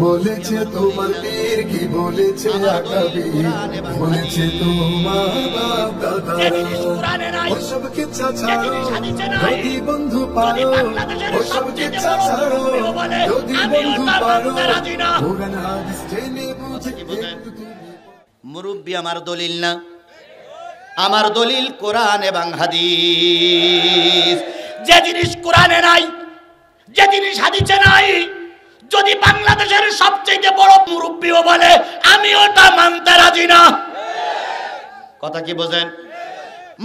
বলেছে তোমার পীর, কি বলেছে আকাবির, বলেছে তোমার বাপ দাদারা। ওসব কিচ্ছা ছাড়ো যদি বন্ধু পারো, ওসব কিচ্ছা ছাড়ো যদি বন্ধু পারো, কোরআন হাদিস জেনে বুঝে একটু তুমি। মুরব্বী আমার দলিল না, আমার দলিল কোরআন এবং হাদিস। যে জিনিস কোরআনে নাই, যে জিনিস হাদিসে নাই, যদি বাংলাদেশের সবচেয়ে বড় মুরব্বীও বলে আমি ওটা মানতে রাজি না। কথা কি বোঝেন?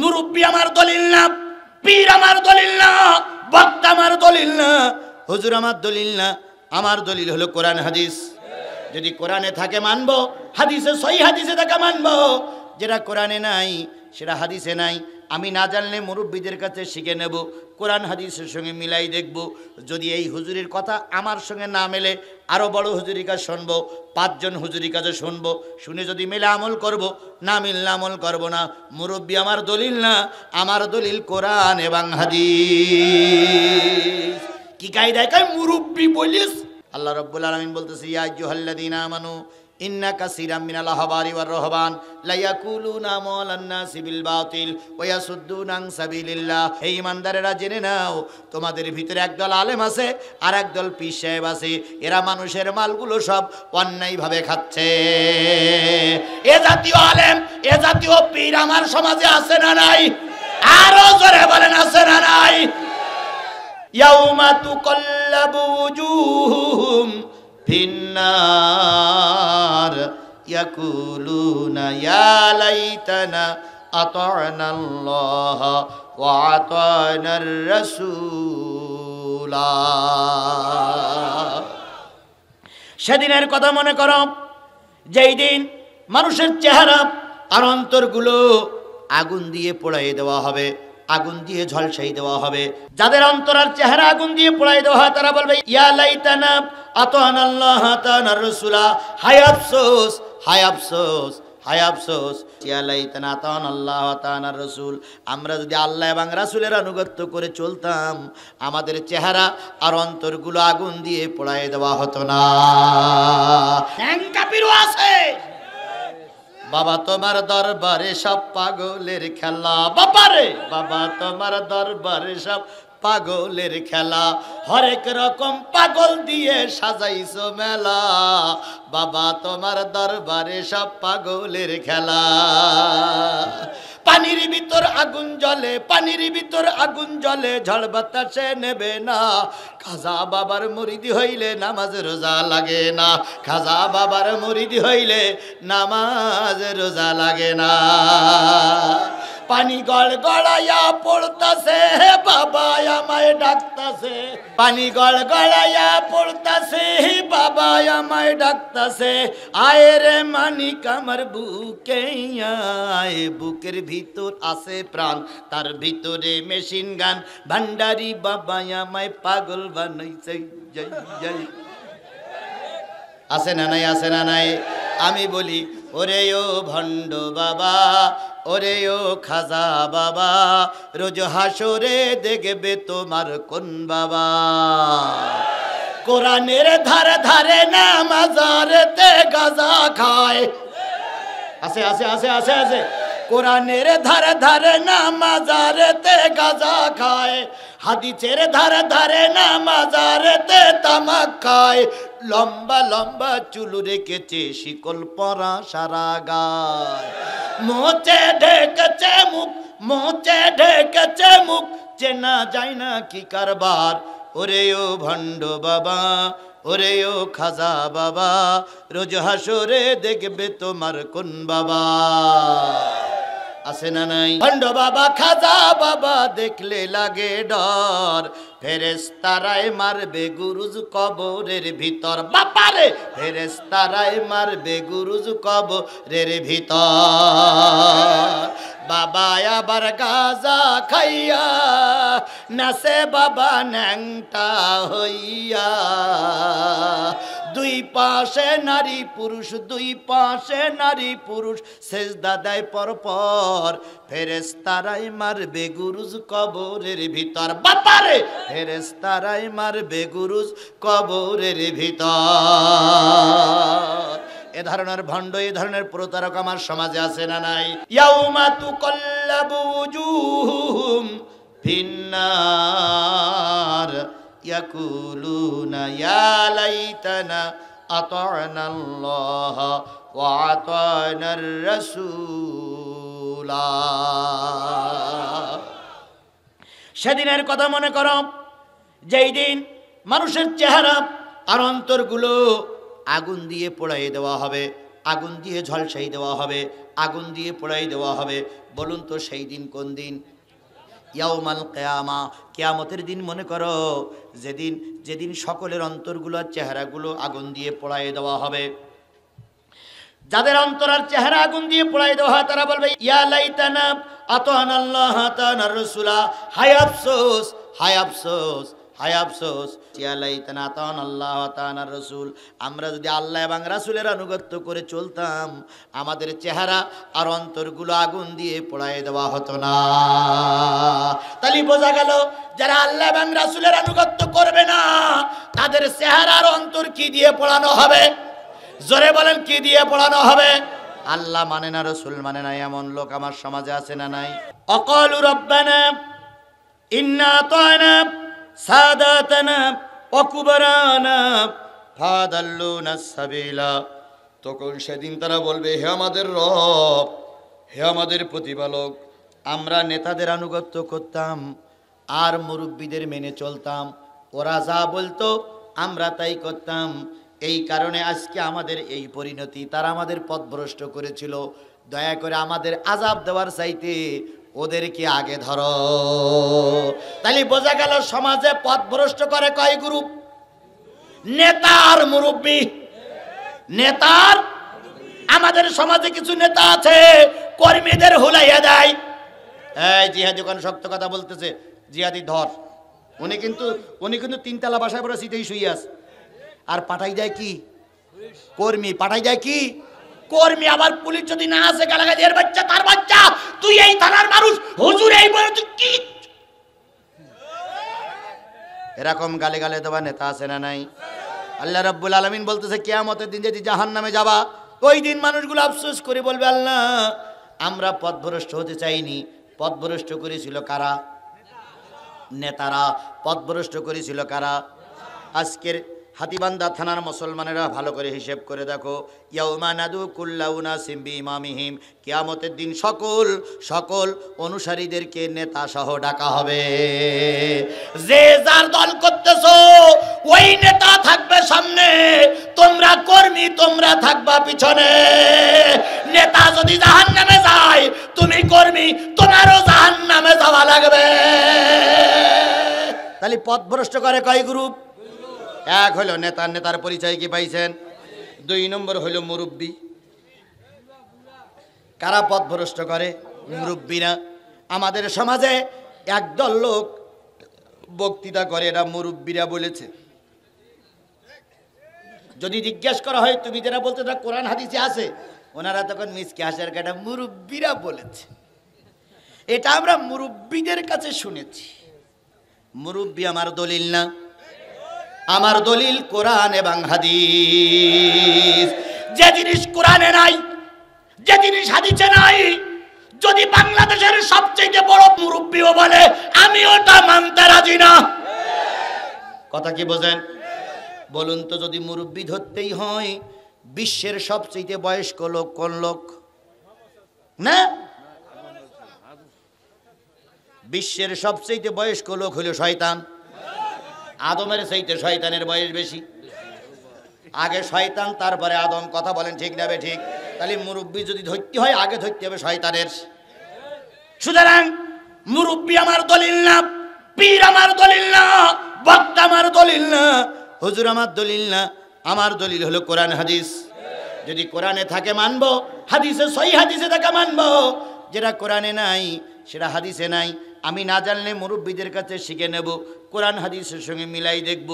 মুরব্বী আমার দলিল না, পীর আমার দলিল না, বক্তা আমার দলিল না, হুজুর আমার দলিল না। আমার দলিল হলো কোরআন হাদিস। যদি কোরআনে থাকে মানবো, হাদিসে সহি হাদিসে থাকে মানবো। যেটা কোরআনে নাই সেটা হাদিসে নাই। আমি না জানলে মুরব্বীদের কাছে শিখে নেব, কোরআন হাদিসের সঙ্গে মিলাই দেখব। যদি এই হুজুরের কথা আমার সঙ্গে না মেলে আরও বড় হুজুরির কাছে শুনবো, 5 জন হুজুরির কাছে শুনবো, শুনে যদি মেলে আমল করব, না মিললে আমল করব না। মুরব্বী আমার দলিল না, আমার দলিল কোরআন এবং হাদিস। কি কায়দায় কয় মুরব্বী বলিস? আল্লাহ রাব্বুল আলামিন বলতেছে, ইয়া আইয়ুহাল্লাযীনা আমানু ইন্না কাসীরাম মিনাল আহবারি ওয়ার রহবান লা ইয়াকুলুনা আমালান নাসি বিল বাতিল ওয়া ইয়াসুদ্দুনা আন সাবিলিল্লাহ। হে ঈমানদারেরা জেনে নাও, তোমাদের ভিতরে একদল আলেম আছে আর একদল পীর সাহেব আছে, এরা মানুষের মালগুলো সব অন্যায়ভাবে খাচ্ছে। এ জাতীয় আলেম, এ জাতীয় পীর আমার সমাজে আছে না নাই? আরো জোরে বলেন, আছে না নাই? ইয়াউমা তুকাল্লাবু ওয়ুজুহুম ফিন্নার ইয়াকুলুনা ইয়া লাইতানা আতা'নাল্লাহ ওয়া আতা'নার রাসূলা। সেদিনের কথা মনে করো, যেই দিন মানুষের চেহারা আর অন্তরগুলো আগুন দিয়ে পোড়াইয়ে দেওয়া হবে, আগুন দিয়ে ঝলসাই দেওয়া হবে। যাদের অন্তর আর চেহারা আগুন দিয়ে পোড়াই দেওয়া হয় তারা বলবে ইয়া লাইতানা আতা'নাল্লাহ আতা'নার রাসূলা। হায় আফসোস, হায় আফসোস, হায় আফসোস। ইয়া লাইতানা আতা'নাল্লাহ আতা'নার রাসূল। আমরা যদি আল্লাহ এবং রাসূলের আনুগত্য করে চলতাম, আমাদের চেহারা আর অন্তরগুলো আগুন দিয়ে পোড়াই দেওয়া হতো না। কাফিরও আছে। বাবা তোমার দরবারে সব পাগলের খেলা, বাবারে বাবা তোমার দরবারে সব পাগলের খেলা, হরেক রকম পাগল দিয়ে সাজাইছো মেলা, বাবা তোমার দরবারে সব পাগলের খেলা। পানির ভিতর আগুন জ্বলে, পানির ভিতর আগুন জ্বলে, ঝড় বাতাসে নেবে না। খাজা বাবার মুরিদি হইলে নামাজ রোজা লাগে না, খাজা বাবার মুরিদি হইলে নামাজ রোজা লাগে না। পানি গড় গড়াইয়া পড়তাছে, বাবা আমায় ডাকতাছে, পানি গড় গড়াইয়া পড়তাছে, বাবা আমায় ডাকতাছে। আয় রে মানিক আমার বুকে আয়, বুকের ভিতর আছে প্রাণ, তার ভিতরে মেশিন গান, ভান্ডারি বাবা আমায় পাগল বানাইছে। যাই যাই, আছে না নাই? আছে না নাই? আমি বলি ওরে ও ভণ্ড বাবা, ওরে ও খাজা বাবা, রোজ হাসরে দেখবে তোমার কোন বাবা। কোরআনের ধারে ধারে না মাজারেতে গাঁজা খায়। আছে আছে আছে আছে আছে। কোরআনের ধারে ধারে না মাজারেতে গাঁজা খায়, হাদিসের ধারে ধারে না মাজারেতে তামাক খায়। লম্বা লম্বা চুল রেখেছে, শিকল পরা সারা গায়, মোচে ঢেকেছে মুখ, মোচে ঢেকেছে মুখ, চেনা যায় না কি কারবার। ওরে ও ভণ্ড বাবা, ওরে ও খাজা বাবা, রোজ হাসরে দেখবে তোমার কোন বাবা। আছে না নাই? ভণ্ড বাবা খাজা বাবা দেখলে লাগে ডর, ফেরেশতারাই মারবে গুরুজ কবরের ভিতর। বাপারে ফেরেশতারাই মারবে গুরুজ কবরের ভিতর। বাবা আবার গাজা খাইয়া নাচে বাবা ন্যাংটা হইয়া, দুই পাশে নারী পুরুষ, দুই পাশে নারী পুরুষ সেজদা দেয় পর পর, ফেরেশতারাই মারবে গুরুজ কবরের ভিতর। বাপারে, ফেরেশতারাই মারবে গুরুজ কবরের ভিতর। এ ধরনের ভণ্ড, এ ধরনের প্রতারক আমার সমাজে আছে না নাই? ইয়াউমা তুকাল্লাবু উজুহুম ফিন্নার ইয়াকুলুনা ইয়া লাইতানা আতা'নাল্লাহ ওয়া আতা'নার রাসূলা। সেদিনের কথা মনে করো, যেই দিন মানুষের চেহারা আর অন্তরগুলো আগুন দিয়ে পোড়াই দেওয়া হবে, আগুন দিয়ে ঝলসাই দেওয়া হবে, আগুন দিয়ে পোড়াই দেওয়া হবে। বলুন তো সেই দিন কোন দিন? ইয়াউমাল কিয়ামা, কিয়ামতের দিন মনে করো, যেদিন সকলের অন্তরগুলো আর চেহারাগুলো আগুন দিয়ে পোড়াই দেওয়া হবে। যাদের অন্তর আর চেহারা আগুন দিয়ে পোড়াই দেওয়া হয় তারা বলবে ইয়া লাইতানা আতা'নাল্লাহ আতা'নার রাসূলা, হায় আফসোস, হায় আফসোস, হায় আফসোস, ইয়া লাইতানা আতা'নাল্লাহ আতা'নার রাসূল। আমরা যদি আল্লাহ এবং রাসূলের আনুগত্য করে চলতাম, আমাদের চেহারা আর অন্তরগুলো আগুন দিয়ে পোড়াই দেওয়া হতো না। তাহলে বোঝা গেল যারা আল্লাহ এবং রাসূলের আনুগত্য করবে না, তাদের চেহারা আর অন্তর কি দিয়ে পোড়ানো হবে? জোরে বলেন, কি দিয়ে পোড়ানো হবে? আল্লাহ মানে না, রাসূল মানে না, এমন লোক আমার সমাজে আছে না নাই? অকালু রব্বানা ইন্না আতা'না সাদাতানা ওয়া কুবরানা ফাদাল্লুনা সাবিলা। তখন সেদিন তারা বলবে, হে আমাদের রব, হে আমাদের প্রতিপালক, আমরা নেতাদের আনুগত্য করতাম আর মুরব্বীদের মেনে চলতাম, ওরা যা বলতো আমরা তাই করতাম, এই কারণে আজকে আমাদের এই পরিণতি। তারা আমাদের পথভ্রষ্ট করেছিল, দয়া করে আমাদের আযাব দেওয়ার চাইতে ওদেরকে আগে ধরো। তাহলে বোঝা গেল সমাজে পথভ্রষ্ট করে কয় গ্রুপ? নেতা আর মুরব্বী। নেতার, আমাদের সমাজে কিছু নেতা আছে কর্মীদের হুলাইয়া দেয়। এই জিহাদি কোন শক্ত কথা বলতেছে, জিহাদি ধর। উনি কিন্তু তিনতলা বাসায় পড়ে সিটেই শুয়ে আছে, আর পাঠাই দেয় কি? কর্মী। পাঠাই দেয় কি? কর্মী। আবার পুলিশ যদি না আসে গালাগালি, এর বাচ্চা তার বাচ্চা, তুই এই থানার মানুষ, হুজুর এই বলে তুই কি? এরকম গালে গালে দেওয়া নেতা আছে না নাই? আল্লাহ রাব্বুল আলামিন বলতেছে কিয়ামতের দিন যদি জাহান্নামে যাবা, ওই দিন মানুষগুলো আফসোস করে বলবে, আল্লাহ আমরা পথভ্রষ্ট হতে চাইনি। পথভ্রষ্ট করেছিল কারা? নেতারা। পথভ্রষ্ট করেছিল কারা? আজকের হাতিবান্ধা থানার মুসলমানেরা ভালো করে হিসেব করে দেখো, ইয়াউমা নাদু কুল্লা উনাসিম বিইমামিহিম, কিয়ামতের দিন সকল অনুসারীদেরকে নেতা সহ ডাকা হবে। যে যার দল করতেছো ওই নেতা থাকবে সামনে, তোমরা কর্মী তোমরা থাকবা পিছনে। নেতা যদি জাহান্নামে যায়, তুমি কর্মী, তোমারও জাহান্নামে যাওয়া লাগবে। তাহলে পথভ্রষ্ট করে কয় গ্রুপ? এক হলো নেতার, নেতার পরিচয় কি পাইছেন? দুই নম্বর হলো মুরব্বী। কারা পথভ্রষ্ট করে? মুরব্বীরা। আমাদের সমাজে একদল লোক বক্তৃতা করে, এরা মুরব্বীরা বলেছে। যদি জিজ্ঞাসা করা হয় তুমি যারা বলতে তা কোরআন হাদিসে আছে, ওনারা তখন মিসকে হাসার কাটা মুরব্বীরা বলেছে। এটা আমরা মুরব্বীদের কাছে শুনেছি। মুরব্বী আমার দলিল না, আমার দলিল কোরআন এবং হাদিস। যে জিনিস কোরআনে নাই, যে জিনিস হাদিসে নাই, যদি বাংলাদেশের সবচেয়ে বড় মুরব্বীও বলে আমি ওটা মানতে রাজি না। কথা কি বোঝেন? বলুন তো, যদি মুরব্বী ধরতেই হয়, বিশ্বের সবচেয়ে বয়স্ক লোক কোন লোক? না, বিশ্বের সবচেয়ে বয়স্ক লোক হলো শয়তান। আদমের চাইতে শয়তানের বয়স বেশি। আগে শয়তান, তারপরে আদম। কথা বলেন ঠিক না বে ঠিক? তাহলে মুরব্বী যদি ধরতে হয়, আগে ধরতে হবে শয়তানের। সুতরাং মুরব্বী আমার দলিল না, পীর আমার দলিল না, বক্তা আমার দলিল না, হুজুর আমার দলিল না। আমার দলিল হলো কোরআন হাদিস। যদি কোরআনে থাকে মানবো, হাদিসে সহি হাদিসে থাকে মানবো। যেটা কোরআনে নাই সেটা হাদিসে নাই। আমি না জানলে মুরব্বীদের কাছে শিখে নেব। কোরআন হাদিসের সঙ্গে মিলাই দেখব।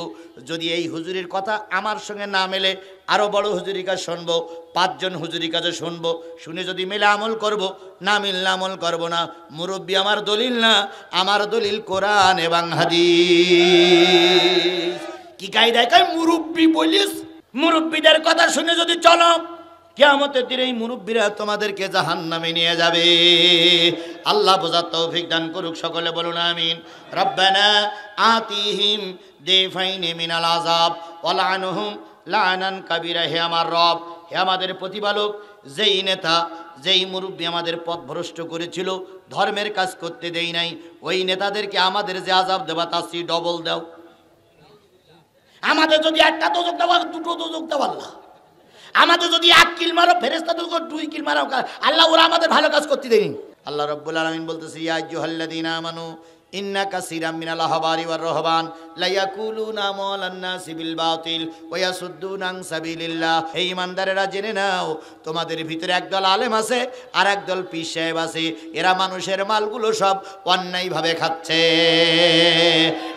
যদি এই হুজুরের কথা আমার সঙ্গে না মেলে আরো বড় হুজুরের কাছে শুনবো, 5 জন হুজুরের কাছে শুনবো, শুনে যদি মেলে আমল করব, না মিললে আমল করব না। মুরব্বী আমার দলিল না, আমার দলিল কোরআন এবং হাদিস। কি কায়দায় কয় মুরব্বী বলিস? মুরব্বীদের কথা শুনে যদি চলো, কিয়ামতের দিনে এই মুরব্বীরা তোমাদেরকে জাহান্নামে নিয়ে যাবে। আল্লাহ বোঝার তৌফিক দান করুক, সকলে বলুন আমিন। রব্বানা আতিহিম দিফাইনি মিনাল আযাব ওয়ালআনহুম লানান কাবীরা। হে আমার রব, হে আমাদের প্রতিপালক, যেই নেতা যেই মুরব্বী আমাদের পথভ্রষ্ট করেছিল, ধর্মের কাজ করতে দেই নাই, ওই নেতাদেরকে আমাদের যে আযাব দেবা তার চেয়ে ডবল দাও। আমাদের যদি একটা দোজক দেওয়া, 2টো দোজক দেওয়া আল্লাহ। আমাদের যদি 1 কিল মারো, ফেরেশতাদের 2 কিল মারো আল্লাহ, ওরা আমাদের ভালো কাজ করতে দেয়নি। আল্লাহ রাব্বুল আলামিন বলতেছে, ইয়া আইয়ুহাল্লাযীনা আমানু ইন্না কাসীরাম মিনাল আহবারি ওয়ার রহবান লা ইয়াকুলুনা আমালান নাসি বিল বাতিল ওয়া ইয়াসুদ্দুনা আন সাবিলিল্লাহ। হে ঈমানদারেরা, জেনে নাও তোমাদের ভিতরে একদল আলেম আছে আর একদল পীর সাহেব আছে, এরা মানুষের মালগুলো সব অন্যায়ভাবে খাচ্ছে।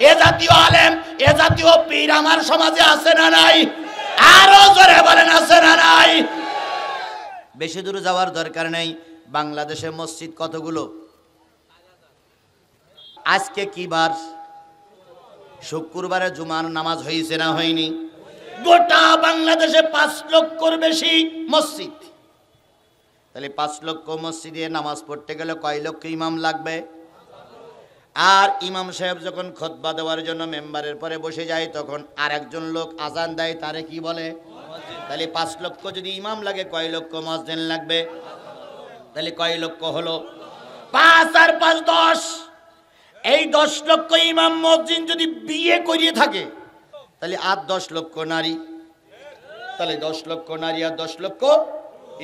এ জাতীয় আলেম, এ জাতীয় পীর আমার সমাজে আছে না নাই? আরো জোরে বলেন, আছে না নাই? বেশি দূর যাওয়ার দরকার নেই। বাংলাদেশে মসজিদ কতগুলো? আজকে কি বার? শুক্রবারে জুমার নামাজ হয়েছে না হয়নি? গোটা বাংলাদেশে 5 লক্ষর বেশি মসজিদ। তাহলে 5 লক্ষ মসজিদে নামাজ পড়তে গেলে কয় লক্ষ ইমাম লাগবে? আর ইমাম সাহেব যখন খুতবা দেওয়ার জন্য মেম্বারের পরে বসে যায়, তখন আরেকজন লোক আজান দেয়, তারে কি বলে? তাহলে 5 লক্ষ যদি ইমাম লাগে, কয় লক্ষ মুয়াজ্জিন লাগবে? তাহলে কয় লক্ষ হলো? 5 আর 5 10। এই 10 লক্ষ ইমাম মুয়াজ্জিন যদি বিয়ে করিয়ে থাকে, তাহলে আর 10 লক্ষ নারী। তাহলে 10 লক্ষ নারী আর 10 লক্ষ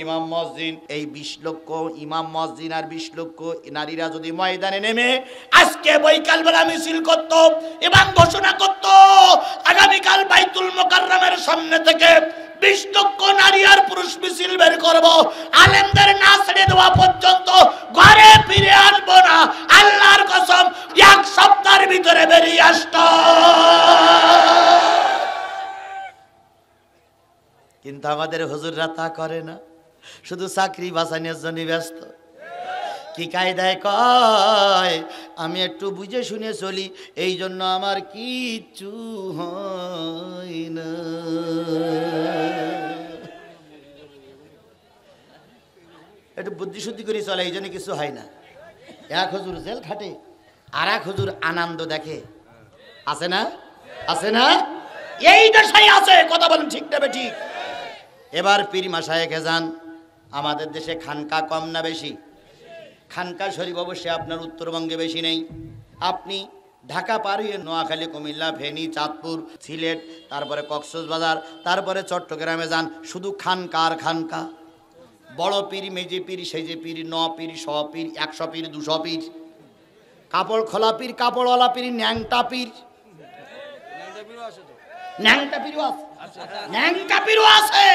ইমাম মুয়াজ্জিন। এই 20 লক্ষ ইমাম মুয়াজ্জিন আর 20 লক্ষ নারীরা যদি ময়দানে নেমে আজকে বৈকালবেলা মিছিল করত এবং ঘোষণা করত, আগামীকাল বাইতুল মুকাররমের সামনে থেকে 20 লক্ষ নারী আর পুরুষ মিছিল বের করব, আলেমদের না ছেড়ে দেওয়া পর্যন্ত ঘরে ফিরে আসবো না, আল্লাহর কসম 1 সপ্তাহের ভিতরে বেরিয়ে আসত। কিন্তু আমাদের হুজুররা তা করে না, শুধু চাকরি বাঁচানোর জন্য ব্যস্ত। কি কায়দায় কয়, আমি একটু বুঝে শুনে চলি, এই জন্য আমার কিচ্ছু হয় না। একটু বুদ্ধি শুদ্ধি করে চলে, এই জন্য কিছু হয় না। এক হুজুর জেল খাটে, আর এক হুজুর আনন্দ দেখে। আছে না? আছে না? এই দেশে আছে। কথা বলেন ঠিক না ঠিক? এবার পীর মাশায়েখে যান। আমাদের দেশে খানকা কম না বেশি? খানকা শরীফ অবশ্যই আপনার উত্তরবঙ্গে বেশি নেই। আপনি ঢাকা পার হয়ে নোয়াখালী, কুমিল্লা, ফেনী, চাঁদপুর, সিলেট, তারপরে কক্সবাজার, তারপরে চট্টগ্রামে যান, শুধু খানকা আর খানকা। বড় পীর, মেজে পীর, সেজে পীর, 9 পীর, 100 পীর, 100 পীর, 200 পীর, কাপড় খোলা পীর, কাপড়ওয়ালা পীর, ন্যাংটা পীর। ন্যাংটা পীরও আছে, ন্যাংটা পীরও আছে।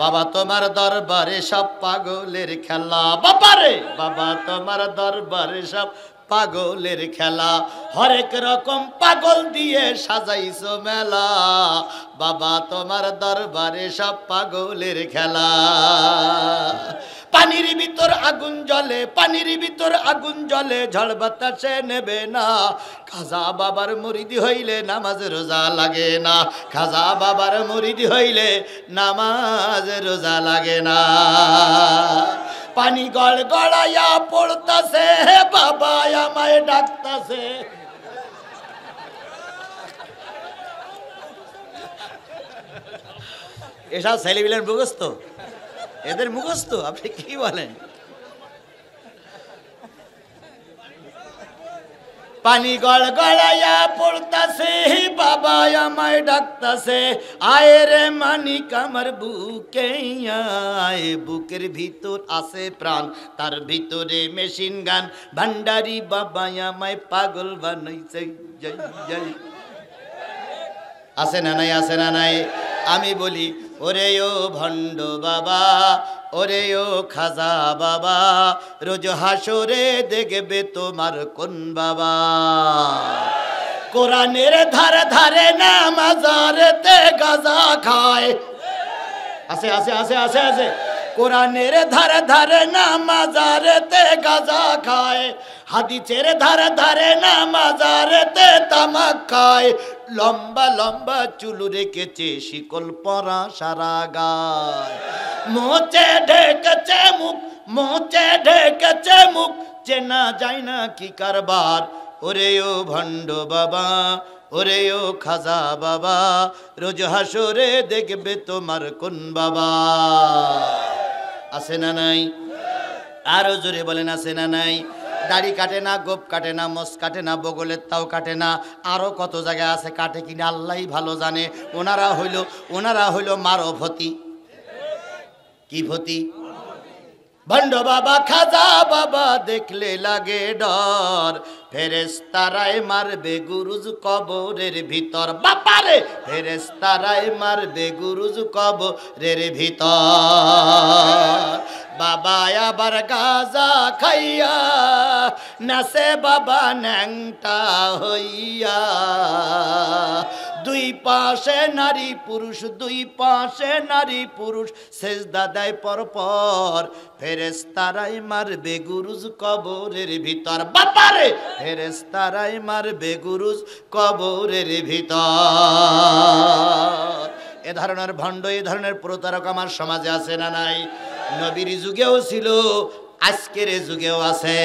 বাবা তোমার দরবারে সব পাগলের খেলা, বাবারে বাবা তোমার দরবারে সব পাগলের খেলা, হরেক রকম পাগল দিয়ে সাজাইছো মেলা, বাবা তোমার দরবারে সব পাগলের খেলা। পানির ভিতর আগুন জ্বলে, পানির ভিতর আগুন জ্বলে, ঝড় বাতাসে নেবে না, খাজা বাবার মুরিদি হইলে নামাজ রোজা লাগে না, খাজা বাবার মুরিদি হইলে নামাজ রোজা লাগে না। পানি গড় গড়াইয়া পড়তাছে, বাবা আমায় ডাকতাছে। এসব ছেলেপিলের মুখস্থ, এদের মুখস্থ। আপনি কি বলেন? পানি গড় গড়াইয়া পড়তাছে, বাবা আমায় ডাকতাছে, আয় রে মানিক আমার বুকে আয়, বুকের ভিতর আছে প্রাণ, তার ভিতরে মেশিন গান, ভান্ডারি বাবা আমায় পাগল বানাইছে। আছে না নাই? আছে না নাই? আমি বলি ওরে ও ভণ্ড বাবা, ওরে ও খাজা বাবা, রোজ হাসরে দেখবে তোমার কোন বাবা। কোরআনের ধারে ধারে না মাজারেতে গাঁজা খায়, আছে আছে আছে আছে আছে। কোরআনের ধারে ধারে না মাজারেতে গাঁজা খায়, হাদিসের ধারে ধারে না মাজারেতে তামাক খায়। লম্বা লম্বা চুল রেখেছে শিকল পরা সারা গায়, মোচে ঢেকেছে মুখ, মোচে ঢেকেছে মুখ, চেনা যায় না কি কারবার। ওরে ও ভণ্ড বাবা, ওরে ও খাজা বাবা, রোজ হাসরে দেখবে তোমার কোন বাবা। আছে না নাই? আরো জোরে বলেন আছে না নাই? দাড়ি কাটে না, গোপ কাটে না, মোস কাটে না, বগলের তাও কাটে না, আরো কত জায়গায় আছে কাটে কিনা আল্লাহই ভালো জানে। ওনারা হইল মারভতি। কি ভতি? ভণ্ড বাবা খাজা বাবা দেখলে লাগে ডর, ফেরেশতারাই মারবে গুরুজ কবরের ভিতর। বাপারে, ফেরেশতারাই মারবে গুরুজ কবরের ভিতর। বাবা আবার গাজা খাইয়া নাচে বাবা ন্যাংটা হইয়া, দুই পাশে নারী পুরুষ, দুই পাশে নারী পুরুষ সেজদা দেয় পর পর। ফেরেশতারাই মারবে গুরুজ কবরের ভিতর। বাপারে, ফেরেশতারাই মারবে গুরুজ কবরের ভিতর। এ ধরনের ভণ্ড, এ ধরনের প্রতারক আমার সমাজে আছে না নাই? নবীর যুগেও ছিল, আজকের যুগেও আছে।